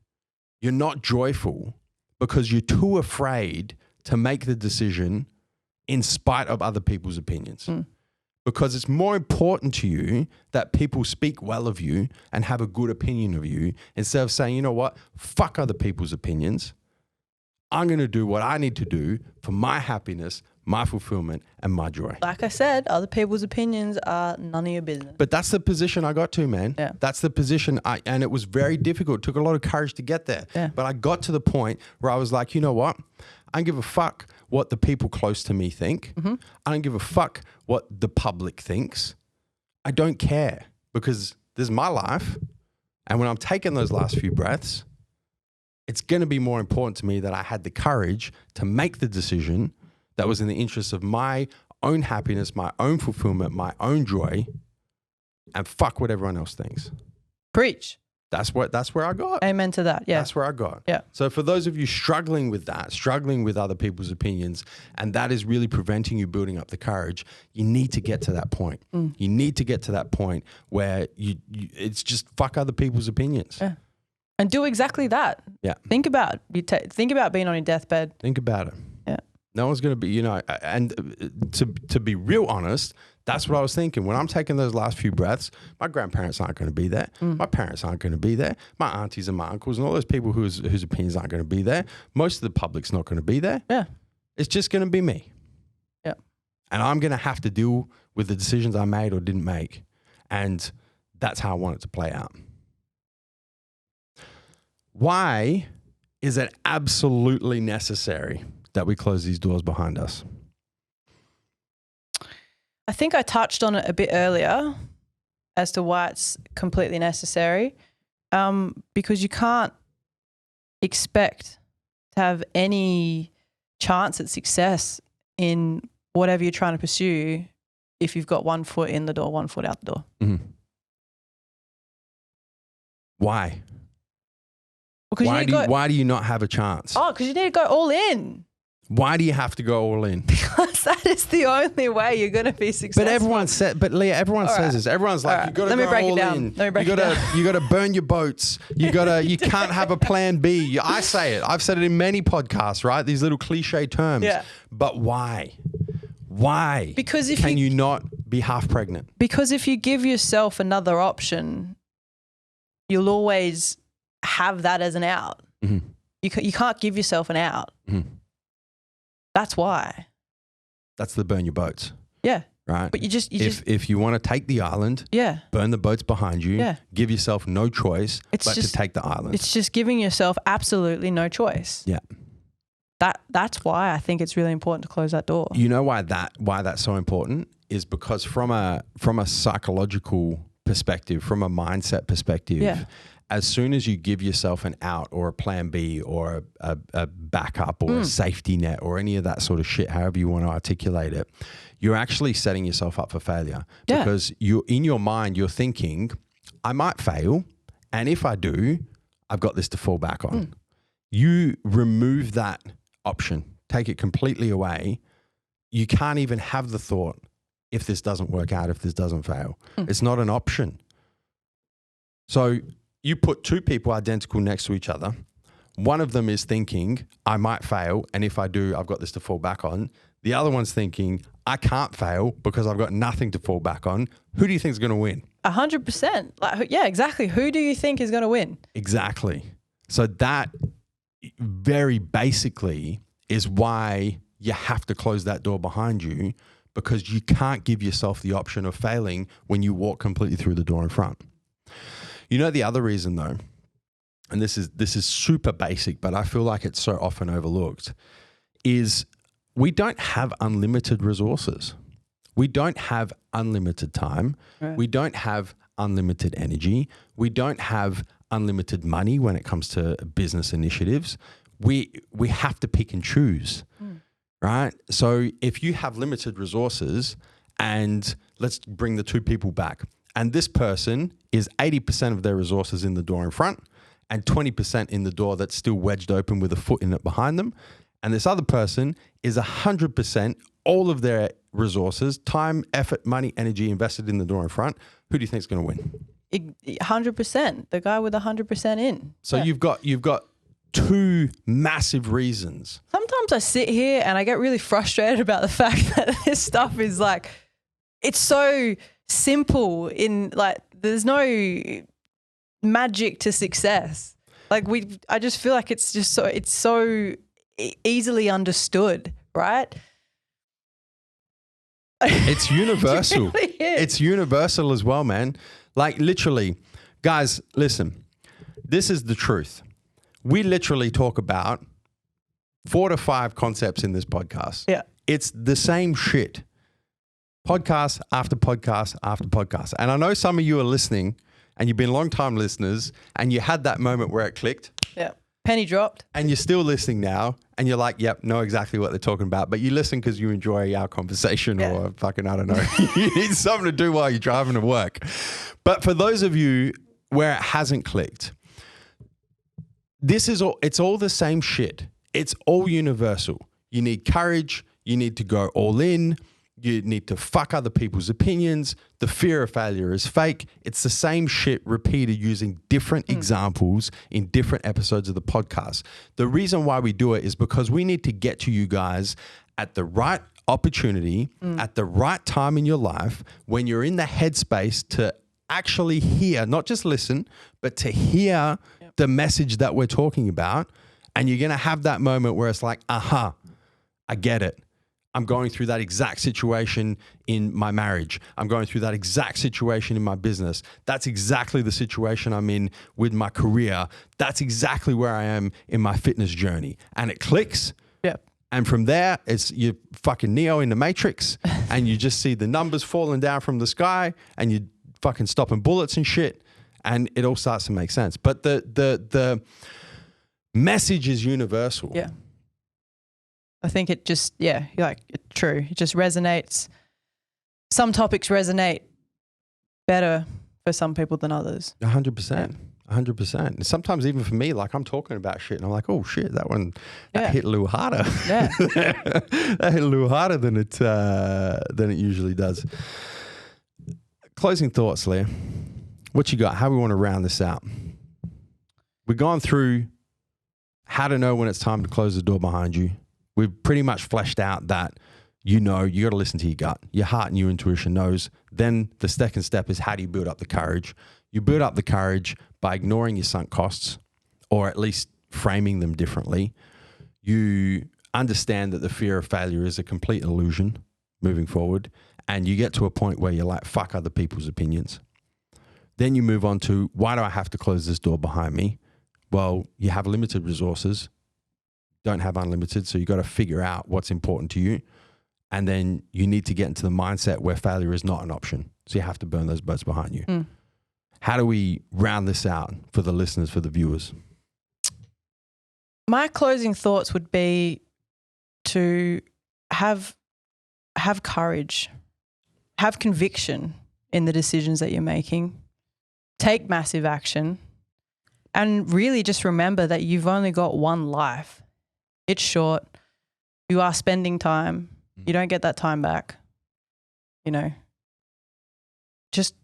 you're not joyful because you're too afraid to make the decision in spite of other people's opinions. Because it's more important to you that people speak well of you and have a good opinion of you instead of saying, you know what, fuck other people's opinions. I'm going to do what I need to do for my happiness, my fulfillment, and my joy. Like I said, other people's opinions are none of your business. But that's the position I got to, man. Yeah. That's the position and it was very difficult. It took a lot of courage to get there. Yeah. But I got to the point where I was like, you know what? I don't give a fuck what the people close to me think. I don't give a fuck what the public thinks. I don't care because this is my life. And when I'm taking those last few breaths, it's going to be more important to me that I had the courage to make the decision that was in the interest of my own happiness, my own fulfillment, my own joy, and fuck what everyone else thinks. Preach. That's where I got. Amen to that. Yeah. That's where I got. Yeah. So for those of you struggling with that, struggling with other people's opinions, and that is really preventing you building up the courage, you need to get to that point. You need to get to that point where you it's just fuck other people's opinions. Yeah. And do exactly that. Yeah. Think about think about being on your deathbed. Think about it. Yeah. No one's going to be, you know, and to be real honest, that's what I was thinking. When I'm taking those last few breaths, my grandparents aren't going to be there. My parents aren't going to be there. My aunties and my uncles and all those people whose opinions aren't going to be there. Most of the public's not going to be there. Yeah. It's just going to be me. Yeah. And I'm going to have to deal with the decisions I made or didn't make. And that's how I want it to play out. Why is it absolutely necessary that we close these doors behind us? I think I touched on it a bit earlier as to why it's completely necessary, because you can't expect to have any chance at success in whatever you're trying to pursue if you've got one foot in the door, one foot out the door. Why? Because Why do you not have a chance? Oh, because you need to go all in. Why do you have to go all in? Because that is the only way you're going to be successful. But Leah, everyone says this. Everyone's like, you got to go all in. You got to burn your boats. You can't have a plan B. I say it. I've said it in many podcasts, right? These little cliche terms. Yeah. But why? Why? Because can you not be half pregnant? Because if you give yourself another option, you'll always have that as an out. You can't give yourself an out. That's why. That's the burn your boats. Yeah. Right. But if you want to take the island, yeah, burn the boats behind you, yeah, give yourself no choice to take the island. It's just giving yourself absolutely no choice. Yeah. That's why I think it's really important to close that door. You know why that's so important is because from a psychological perspective, from a mindset perspective, yeah, as soon as you give yourself an out or a plan B or a backup or a safety net or any of that sort of shit, however you want to articulate it, you're actually setting yourself up for failure. Yeah. Because in your mind, you're thinking, I might fail. And if I do, I've got this to fall back on. You remove that option, take it completely away. You can't even have the thought, if this doesn't work out, if this doesn't fail. It's not an option. So you put two people identical next to each other. One of them is thinking, I might fail, and if I do, I've got this to fall back on. The other one's thinking, I can't fail because I've got nothing to fall back on. Who do you think is going to win? 100%. Like, yeah, exactly. Who do you think is going to win? Exactly. So that very basically is why you have to close that door behind you, because you can't give yourself the option of failing when you walk completely through the door in front. You know, the other reason though, and this is super basic, but I feel like it's so often overlooked, is we don't have unlimited resources. We don't have unlimited time. Right. We don't have unlimited energy. We don't have unlimited money when it comes to business initiatives. We have to pick and choose, right? So if you have limited resources, and let's bring the two people back, and this person is 80% of their resources in the door in front and 20% in the door that's still wedged open with a foot in it behind them. And this other person is 100% all of their resources, time, effort, money, energy invested in the door in front. Who do you think is going to win? 100%. The guy with 100% in. So Yeah. you've got two massive reasons. Sometimes I sit here and I get really frustrated about the fact that this stuff is like, it's so simple in like, there's no magic to success. Like I just feel like it's so easily understood, right? It's universal. It really is. It's universal as well, man. Like literally, guys, listen, this is the truth. We literally talk about 4 to 5 concepts in this podcast. Yeah. It's the same shit. Podcast after podcast after podcast. And I know some of you are listening and you've been long-time listeners and you had that moment where it clicked. Yeah. Penny dropped. And you're still listening now and you're like, yep, know exactly what they're talking about. But you listen because you enjoy our conversation or fucking, I don't know, you need something to do while you're driving to work. But for those of you where it hasn't clicked, it's all the same shit. It's all universal. You need courage. You need to go all in. You need to fuck other people's opinions. The fear of failure is fake. It's the same shit repeated using different examples in different episodes of the podcast. The reason why we do it is because we need to get to you guys at the right opportunity, at the right time in your life, when you're in the headspace to actually hear, not just listen, but to hear the message that we're talking about. And you're going to have that moment where it's like, aha, I get it. I'm going through that exact situation in my marriage. I'm going through that exact situation in my business. That's exactly the situation I'm in with my career. That's exactly where I am in my fitness journey. And it clicks. Yeah. And from there, it's you fucking Neo in the Matrix and you just see the numbers falling down from the sky and you fucking stopping bullets and shit. And it all starts to make sense. But the message is universal. Yeah. I think it just, it's true. It just resonates. Some topics resonate better for some people than others. 100%. 100%. Sometimes even for me, like I'm talking about shit and I'm like, oh shit, that hit a little harder. Yeah. That hit a little harder than it usually does. Closing thoughts, Leah. What you got? How we want to round this out? We've gone through how to know when it's time to close the door behind you. We've pretty much fleshed out that you got to listen to your gut. Your heart and your intuition knows. Then the second step is how do you build up the courage? You build up the courage by ignoring your sunk costs or at least framing them differently. You understand that the fear of failure is a complete illusion moving forward. And you get to a point where you're like, fuck other people's opinions. Then you move on to, why do I have to close this door behind me? Well, you have limited resources, don't have unlimited. So you got to figure out what's important to you. And then you need to get into the mindset where failure is not an option. So you have to burn those boats behind you. How do we round this out for the listeners, for the viewers? My closing thoughts would be to have courage, have conviction in the decisions that you're making, take massive action, and really just remember that you've only got one life. It's short. You are spending time. You don't get that time back. Just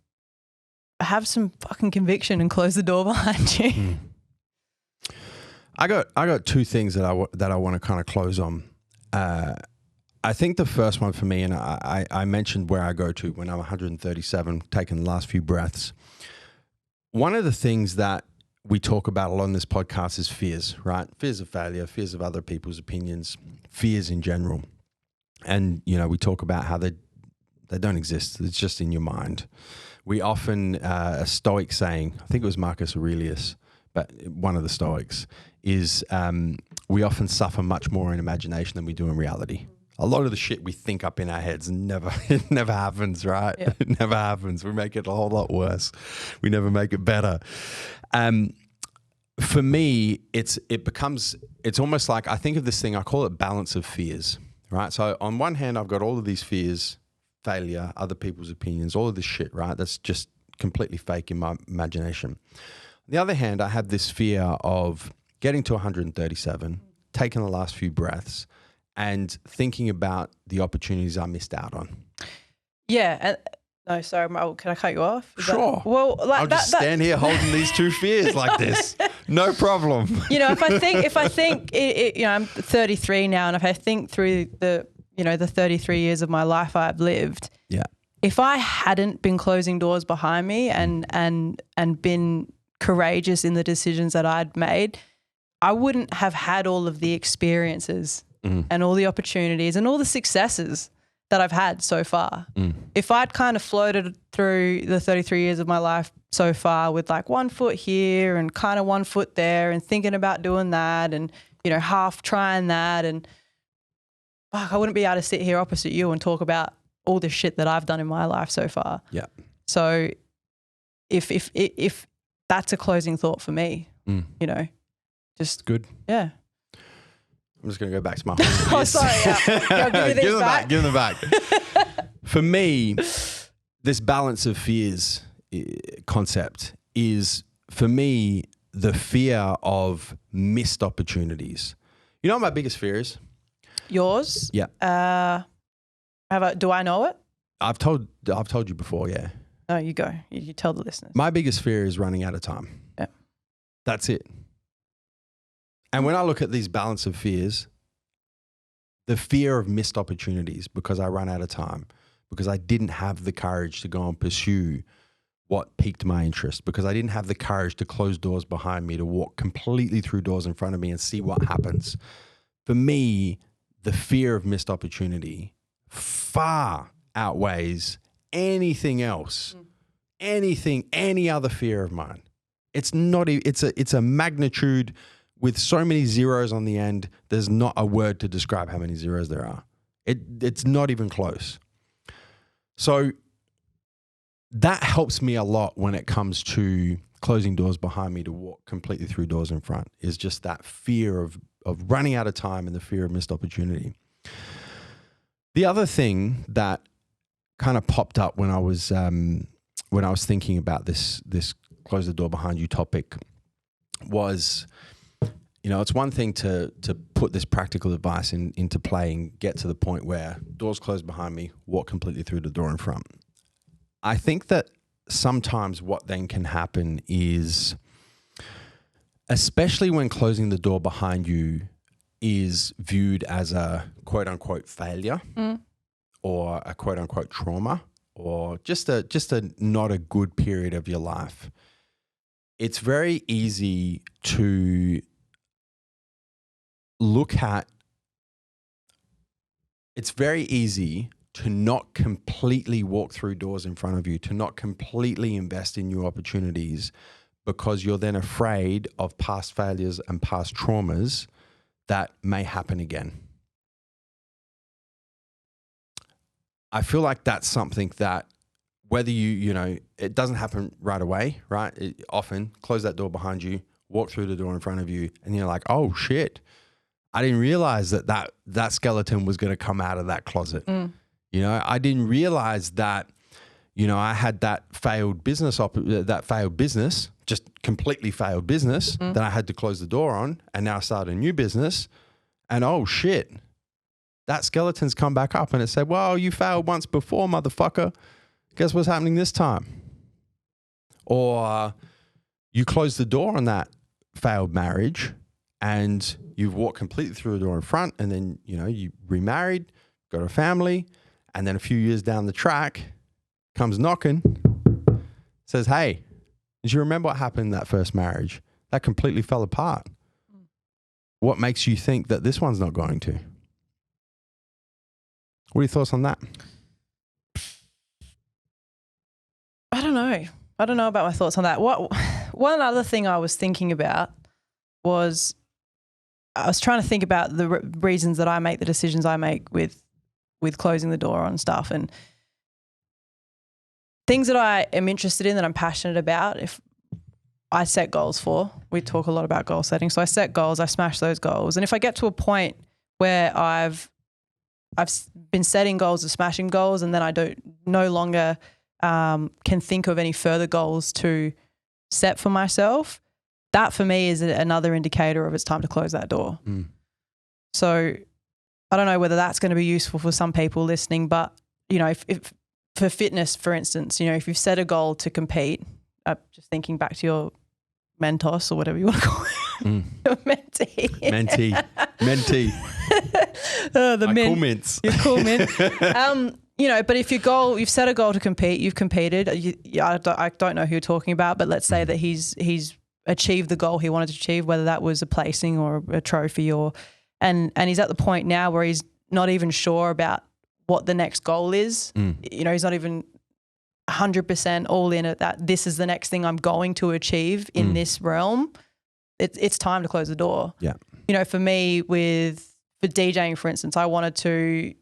have some fucking conviction and close the door behind you. I got two things that I want to kind of close on. I think the first one for me, and I mentioned where I go to when I'm 137, taking the last few breaths. One of the things that we talk about a lot in this podcast is fears, right? Fears of failure, fears of other people's opinions, fears in general. And, we talk about how they don't exist. It's just in your mind. We often, a Stoic saying, I think it was Marcus Aurelius, but one of the Stoics, is we often suffer much more in imagination than we do in reality. A lot of the shit we think up in our heads it never happens, right? Yeah. It never happens. We make it a whole lot worse. We never make it better. For me, it's almost like, I think of this thing, I call it balance of fears, right? So on one hand, I've got all of these fears, failure, other people's opinions, all of this shit, right? That's just completely fake in my imagination. On the other hand, I have this fear of getting to 137, taking the last few breaths, and thinking about the opportunities I missed out on. Yeah. No, sorry. Can I cut you off? Sure. Well, like I'll just stand here holding these two fears like this. No problem. You know, if I think, you know, I'm 33 now, and if I think through the 33 years of my life I've lived, Yeah. if I hadn't been closing doors behind me and been courageous in the decisions that I'd made, I wouldn't have had all of the experiences and all the opportunities and all the successes that I've had so far. If I'd kind of floated through the 33 years of my life so far with like 1 foot here and kind of 1 foot there and thinking about doing that and, you know, half trying that, and fuck, I wouldn't be able to sit here opposite you and talk about all the shit that I've done in my life so far. Yeah. So if that's a closing thought for me, you know, just Good. yeah. I'm just going to go back to my Oh, sorry. Yeah. Go, give me these back. Give them back. For me, this balance of fears concept is, for me, the fear of missed opportunities. You know what my biggest fear is? Yours? Yeah. Do I know it? I've told you before, yeah. No, you go. You tell the listeners. My biggest fear is running out of time. Yeah. That's it. And when I look at these balance of fears, the fear of missed opportunities because I ran out of time, because I didn't have the courage to go and pursue what piqued my interest, because I didn't have the courage to close doors behind me, to walk completely through doors in front of me and see what happens. For me, the fear of missed opportunity far outweighs anything else, any other fear of mine. It's not, it's a magnitude with so many zeros on the end. There's not a word to describe how many zeros there are. It's not even close. So that helps me a lot when it comes to closing doors behind me to walk completely through doors in front, is just that fear of running out of time and the fear of missed opportunity. The other thing that kind of popped up when I was thinking about this close the door behind you topic was, you know, it's one thing to put this practical advice into play and get to the point where doors close behind me, walk completely through the door in front. I think that sometimes what then can happen is, especially when closing the door behind you is viewed as a quote unquote failure or a quote unquote trauma or just a not a good period of your life, it's very easy to not completely walk through doors in front of you, to not completely invest in new opportunities, because you're then afraid of past failures and past traumas that may happen again. I feel like that's something that, whether you know, it doesn't happen right away, right? Often close that door behind you, walk through the door in front of you, and you're like, oh shit, I didn't realize that skeleton was going to come out of that closet. You know, I didn't realize that, you know, I had that failed business, just completely failed business that I had to close the door on, and now I started a new business, and oh shit, that skeleton's come back up, and it said, well, you failed once before, motherfucker. Guess what's happening this time? Or you closed the door on that failed marriage, and you've walked completely through the door in front, and then, you know, you remarried, got a family, and then a few years down the track comes knocking, says, hey, did you remember what happened in that first marriage? That completely fell apart. What makes you think that this one's not going to? What are your thoughts on that? I don't know. I don't know about my thoughts on that. One other thing I was thinking about was, I was trying to think about the reasons that I make the decisions I make with with closing the door on stuff and things that I am interested in, that I'm passionate about. If I set goals for, we talk a lot about goal setting. So I set goals, I smash those goals. And if I get to a point where I've been setting goals and smashing goals, and then I no longer can think of any further goals to set for myself, that for me is another indicator of it's time to close that door. So I don't know whether that's going to be useful for some people listening, but you know, if for fitness, for instance, you know, if you've set a goal to compete, just thinking back to your Mentos or whatever you want to call it, your mentee. Cool mints. Your cool mint. You know, but if you've set a goal to compete, you've competed. I don't know who you're talking about, but let's say that he's achieved the goal he wanted to achieve, whether that was a placing or a trophy, and he's at the point now where he's not even sure about what the next goal is. You know, he's not even 100% all in at that. This is the next thing I'm going to achieve in this realm. It's time to close the door. Yeah. You know, for me, for DJing, for instance, I wanted to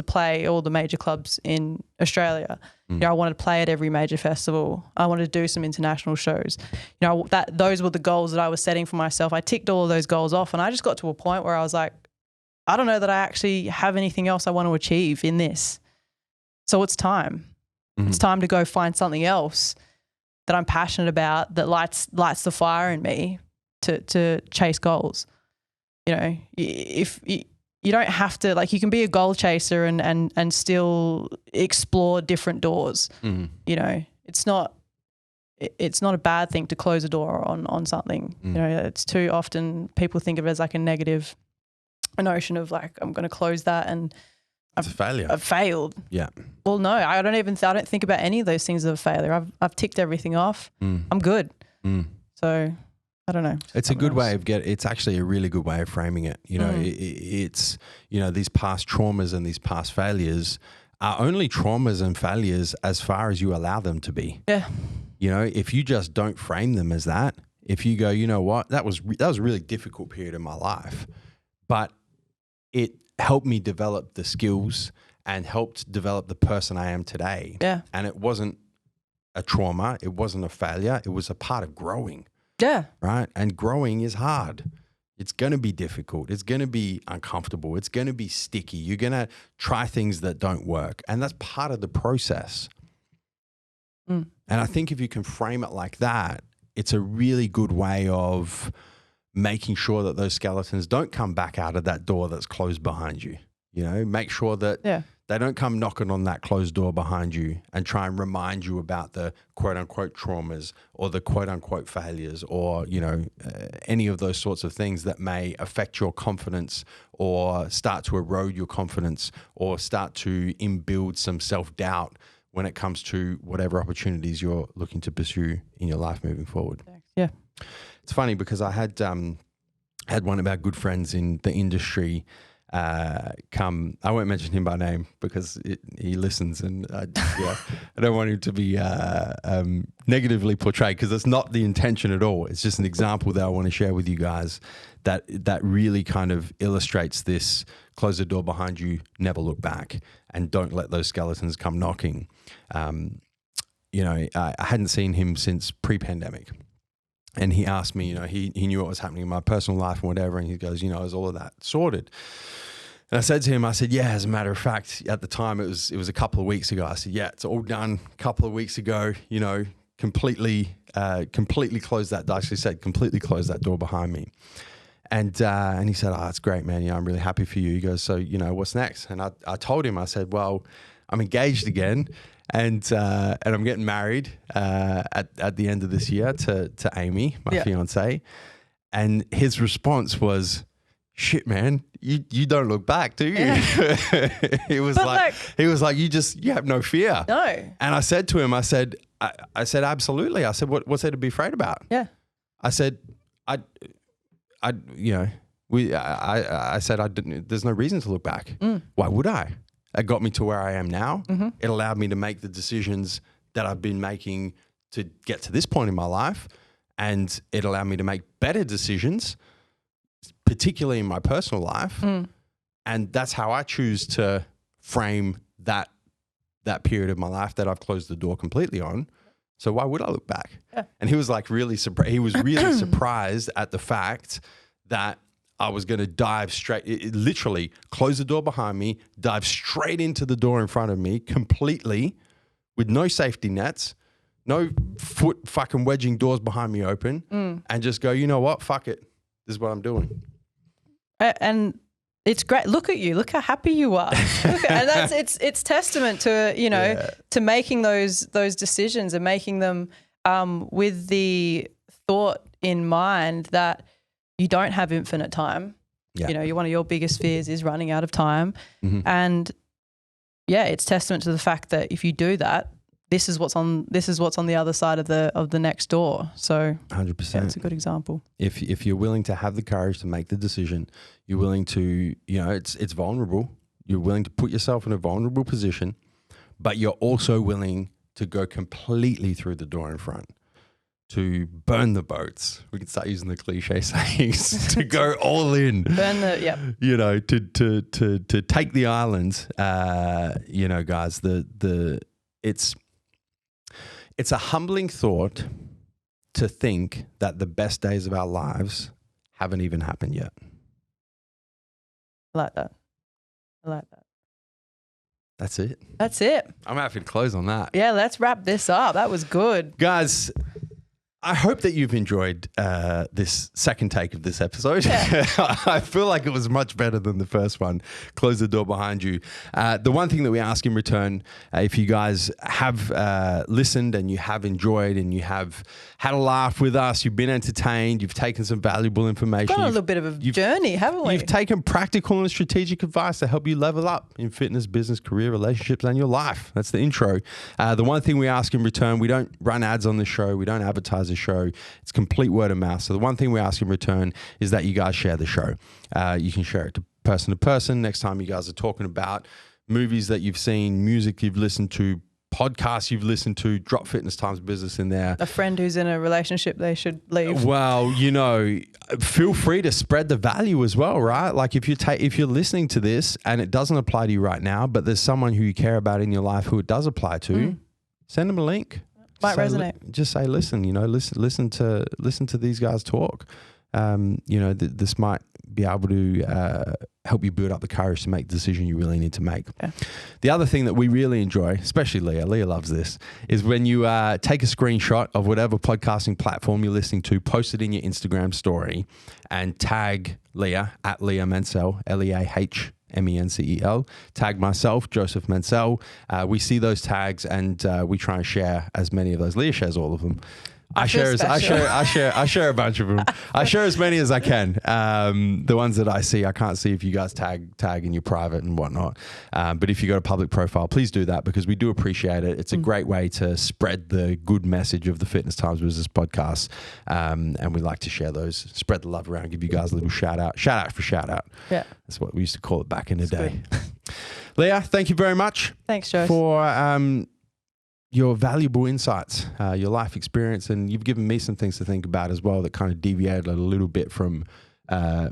play all the major clubs in Australia. You know, I wanted to play at every major festival. I wanted to do some international shows. You know, those were the goals that I was setting for myself. I ticked all of those goals off, and I just got to a point where I was like, I don't know that I actually have anything else I want to achieve in this. So it's time. It's time to go find something else that I'm passionate about, that lights the fire in me to chase goals. You know, if you don't have to, like, you can be a goal chaser and still explore different doors. You know, it's not a bad thing to close a door on something. You know, it's too often people think of it as like a negative notion of like, I'm going to close that and It's a failure. I've failed. Yeah. Well, no, I don't think about any of those things as a failure. I've ticked everything off. I'm good. So I don't know. It's a good way of it's actually a really good way of framing it. You know, it's, you know, these past traumas and these past failures are only traumas and failures as far as you allow them to be. Yeah. You know, if you just don't frame them as that, if you go, you know what, that was a really difficult period in my life, but it helped me develop the skills and helped develop the person I am today. Yeah. And it wasn't a trauma. It wasn't a failure. It was a part of growing. Yeah. Right. And growing is hard. It's going to be difficult. It's going to be uncomfortable. It's going to be sticky. You're going to try things that don't work. And that's part of the process. And I think if you can frame it like that, it's a really good way of making sure that those skeletons don't come back out of that door that's closed behind you. You know, make sure that they don't come knocking on that closed door behind you and try and remind you about the quote unquote traumas or the quote unquote failures or, you know, any of those sorts of things that may affect your confidence or start to erode your confidence or start to inbuild some self-doubt when it comes to whatever opportunities you're looking to pursue in your life moving forward. Yeah. It's funny because I had one of our good friends in the industry come. I won't mention him by name because he listens, and I don't want him to be negatively portrayed because that's not the intention at all. It's just an example that I want to share with you guys that really kind of illustrates this: close the door behind you, never look back, and don't let those skeletons come knocking. You know, I hadn't seen him since pre-pandemic. And he asked me, you know, he knew what was happening in my personal life and whatever. And he goes, you know, is all of that sorted? And I said to him, yeah, as a matter of fact, at the time it was a couple of weeks ago. I said, yeah, it's all done a couple of weeks ago, you know, completely closed that. I actually said, completely closed that door behind me. And he said, oh, that's great, man. You know, I'm really happy for you. He goes, so, you know, what's next? And I told him, I said, well, I'm engaged again. And I'm getting married at the end of this year to Amy, my fiance. And his response was, "Shit, man, you don't look back, do you?" Yeah. He was like, you have no fear. No. And I said to him, I said, absolutely. I said, what's there to be afraid about? Yeah. I said, there's no reason to look back. Why would I? It got me to where I am now. It allowed me to make the decisions that I've been making to get to this point in my life. And it allowed me to make better decisions, particularly in my personal life. And that's how I choose to frame that period of my life that I've closed the door completely on. So why would I look back? Yeah. And he was like really surprised. He was really surprised at the fact that I was going to dive straight, literally close the door behind me, dive straight into the door in front of me completely with no safety nets, no foot fucking wedging doors behind me open, and just go, you know what? Fuck it. This is what I'm doing. And it's great. Look at you. Look how happy you are. And it's testament to, to making those decisions and making them with the thought in mind that you don't have infinite time. Yeah. One of your biggest fears is running out of time. Mm-hmm. And it's testament to the fact that if you do that, this is what's on the other side of the next door. So 100%. It's a good example. If you're willing to have the courage to make the decision, you're willing to, it's vulnerable. You're willing to put yourself in a vulnerable position, but you're also willing to go completely through the door in front, to burn the boats. We can start using the cliche sayings, to go all in. Burn the, yep. To take the island. Guys, it's a humbling thought to think that the best days of our lives haven't even happened yet. I like that. That's it. I'm happy to close on that. Yeah, let's wrap this up. That was good. Guys, I hope that you've enjoyed this second take of this episode. Yeah. I feel like it was much better than the first one. Close the door behind you. The one thing that we ask in return, if you guys have listened and you have enjoyed and you have had a laugh with us, you've been entertained, you've taken some valuable information. Got a little bit of a journey, haven't we? You've taken practical and strategic advice to help you level up in fitness, business, career, relationships, and your life. That's the intro. The one thing we ask in return, we don't run ads on the show. We don't advertise the show. It's complete word of mouth. So the one thing we ask in return is that you guys share the show. You can share it to person. Next time you guys are talking about movies that you've seen, music you've listened to, podcasts you've listened to, drop Fitness Times Business in there. A friend who's in a relationship they should leave. Well, feel free to spread the value as well, right? Like if you're listening to this and it doesn't apply to you right now, but there's someone who you care about in your life who it does apply to, send them a link. Might resonate. Just say, listen to these guys talk. This might be able to help you build up the courage to make the decision you really need to make. Yeah. The other thing that we really enjoy, especially Leah loves this, is when you take a screenshot of whatever podcasting platform you're listening to, post it in your Instagram story, and tag Leah at Leah Mencel, LEAHMENCEL. Tag myself, Joseph Mencel. We see those tags and we try and share as many of those. Leah shares all of them. I share a bunch of them. I share as many as I can. The ones that I see, I can't see if you guys tag in your private and whatnot. But if you got a public profile, please do that because we do appreciate it. It's a great way to spread the good message of the Fitness Times Business podcast. And we like to share those, spread the love around, give you guys a little shout out. Shout out for shout out. Yeah. That's what we used to call it back in the day. Leah, thank you very much. Thanks, Joe. For your valuable insights, your life experience, and you've given me some things to think about as well that kind of deviated a little bit from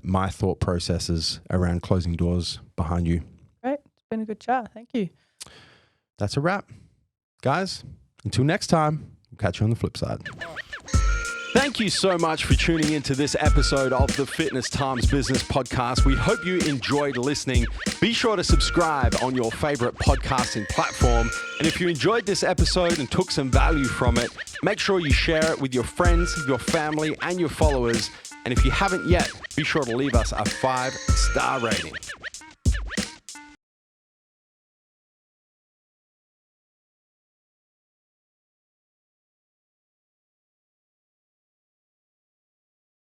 my thought processes around closing doors behind you. Great. It's been a good chat. Thank you. That's a wrap. Guys, until next time, we'll catch you on the flip side. Thank you so much for tuning into this episode of the Fitness Times Business Podcast. We hope you enjoyed listening. Be sure to subscribe on your favorite podcasting platform. And if you enjoyed this episode and took some value from it, make sure you share it with your friends, your family, and your followers. And if you haven't yet, be sure to leave us a 5-star rating.